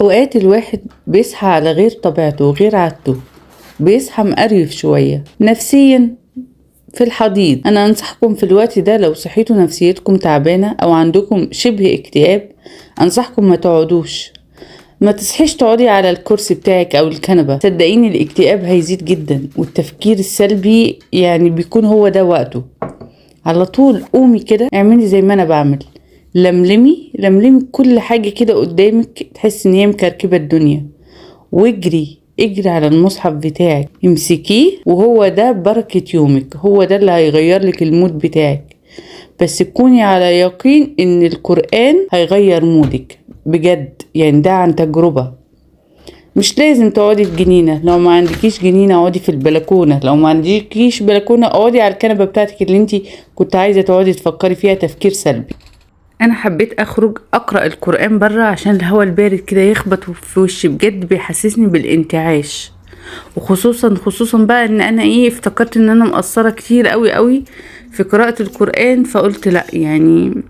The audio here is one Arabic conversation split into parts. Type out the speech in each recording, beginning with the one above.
اوقات الواحد بيصحى على غير طبيعته وغير عادته، بيصحى مقريف شوية نفسيا في الحضيض. انا انصحكم في الوقت ده لو صحيتوا نفسيتكم تعبانة او عندكم شبه اكتئاب، انصحكم ما تقعدوش، ما تصحيش تقعدي على الكرسي بتاعك او الكنبة. صدقيني الاكتئاب هيزيد جدا، والتفكير السلبي يعني بيكون هو ده وقته. على طول قومي كده، اعملي زي ما انا بعمل، لملمي كل حاجة كده قدامك تحس ان هي مكركبة الدنيا، اجري على المصحف بتاعك، امسكيه، وهو ده بركة يومك، هو ده اللي هيغير لك المود بتاعك. بس تكوني على يقين ان القرآن هيغير مودك بجد، يعني ده عن تجربة. مش لازم تقعدي في جنينة، لو ما عندكيش جنينة اقعدي في البلكونة، لو ما عندكيش بلكونة اقعدي على الكنبة بتاعتك اللي انتي كنت عايزة تقعدي تفكري فيها تفكير سلبي. انا حبيت اخرج اقرا القران بره عشان الهواء البارد كده يخبط في وشي، بجد بيحسسني بالانتعاش. وخصوصا بقى ان انا افتكرت ان انا مقصره كتير قوي في قراءه القران، فقلت لا يعني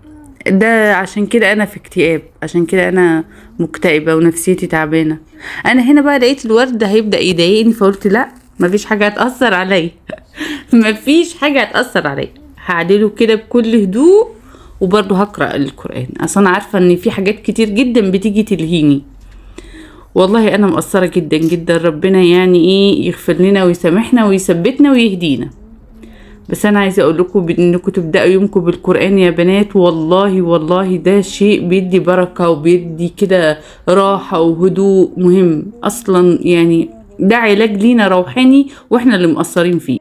ده عشان كده انا في اكتئاب، عشان كده انا مكتئبه ونفسيتي تعبانه. انا هنا بقى لقيت الورد هيبدا يضايقني، فقلت لا، مفيش حاجه هتاثر عليا. مفيش حاجه هتاثر عليا، هعدله كده بكل هدوء، وبرضه هقرأ القرآن. اصلا عارفة ان في حاجات كتير جدا بتيجي تلهيني. والله انا مقصرة جدا جدا، ربنا يعني يغفر لنا ويسامحنا ويثبتنا ويهدينا. بس انا عايزة اقول لكم انكم تبدأوا يومكم بالقرآن يا بنات، والله ده شيء بيدي بركة وبيدي كده راحة وهدوء مهم اصلا، يعني ده علاج لينا روحاني واحنا اللي مقصرين فيه.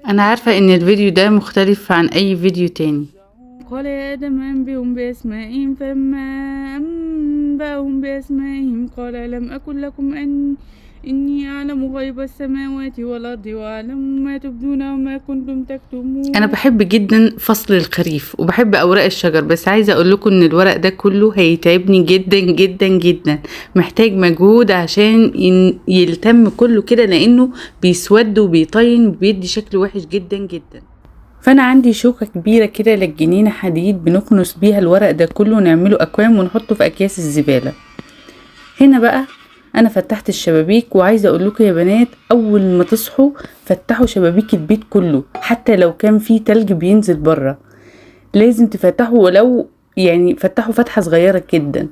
انا عارفة ان الفيديو ده مختلف عن اي فيديو تاني. قال يا آدم أنبئهم بأسمائهم، فلما أنبأهم بأسمائهم قال لم أكن لكم إني أعلم غيب السماوات والأرض وأعلم ما تبدون وما كنتم تكتمون. انا بحب جدا فصل الخريف وبحب اوراق الشجر، بس عايزه اقول لكم ان الورق ده كله هيتعبني جدا جدا جدا، محتاج مجهود عشان يلتم كله كده، لانه بيسود وبيطين وبيدي شكل وحش جدا جدا. فانا عندي شوكة كبيرة كده للجنينة حديد، بنكنس بيها الورق ده كله ونعمله اكوام ونحطه في اكياس الزبالة. هنا بقى انا فتحت الشبابيك، وعايزه اقول لكم يا بنات اول ما تصحوا فتحوا شبابيك البيت كله، حتى لو كان في تلج بينزل بره لازم تفتحوا، ولو يعني فتحوا فتحه صغيره جدا.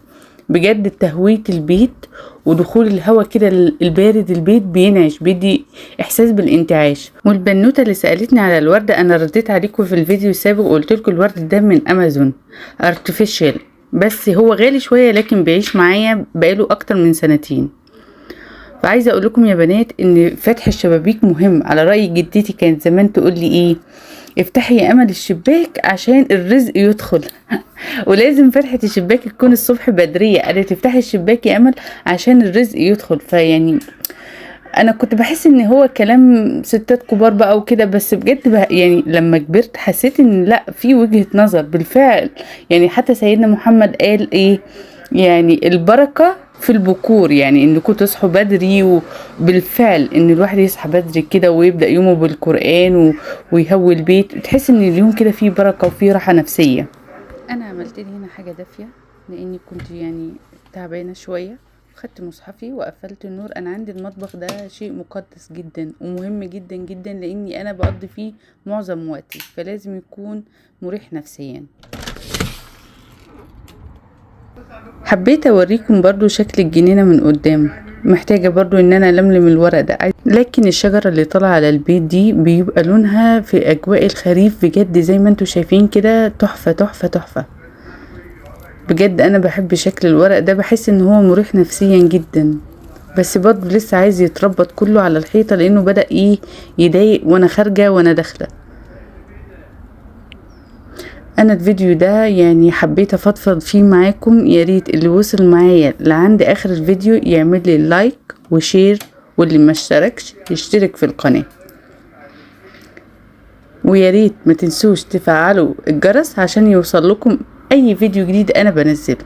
بجد تهويه البيت ودخول الهواء كده البارد البيت بينعش، بيدي احساس بالانتعاش. والبنوته اللي سالتني على الورد، انا رديت عليكم في الفيديو السابق وقلت لكم الورد ده من امازون ارتفيشال، بس هو غالي شويه لكن بيعيش معايا بقاله اكتر من سنتين. فعايزه اقول لكم يا بنات ان فتح الشبابيك مهم، على راي جدتي كانت زمان تقول لي افتحي يا امل الشباك عشان الرزق يدخل. ولازم فتحة الشباك تكون الصبح بدرية، قالت تفتحي الشباك يا امل عشان الرزق يدخل. فيعني انا كنت بحس ان هو كلام ستات كبار بقى وكده، بس بجد يعني لما كبرت حسيت ان لا، في وجهة نظر بالفعل. يعني حتى سيدنا محمد قال يعني البركة في البكور، يعني انكم تصحوا بدري، وبالفعل ان الواحد يصحى بدري كده ويبدأ يومه بالقرآن ويهوي البيت، تحس ان اليوم كده فيه بركة وفيه راحة نفسية. انا عملت لي هنا حاجة دافية لاني كنت يعني تعبانة شوية، خدت مصحفي وقفلت النور. انا عندي المطبخ ده شيء مقدس جدا ومهم جدا جدا، لاني انا بقضي فيه معظم وقتي، فلازم يكون مريح نفسيا. حبيت اوريكم برضو شكل الجنينة من قدام، محتاجة برضو ان انا لملم الورق ده، لكن الشجرة اللي طالعة على البيت دي بيبقى لونها في اجواء الخريف بجد زي ما انتوا شايفين كده، تحفة تحفة تحفة. بجد انا بحب شكل الورق ده، بحس ان هو مريح نفسيا جدا، بس برضو لسه عايز يتربط كله على الحيطة لانه بدأ يضايق وانا خارجة وانا داخلة. انا الفيديو ده يعني حبيت افضفض فيه معاكم، يا ريت اللي وصل معايا لعند اخر الفيديو يعمل لي لايك وشير، واللي ما اشتركش يشترك في القناة، ويا ريت ما تنسوش تفعلوا الجرس عشان يوصل لكم اي فيديو جديد انا بنزله.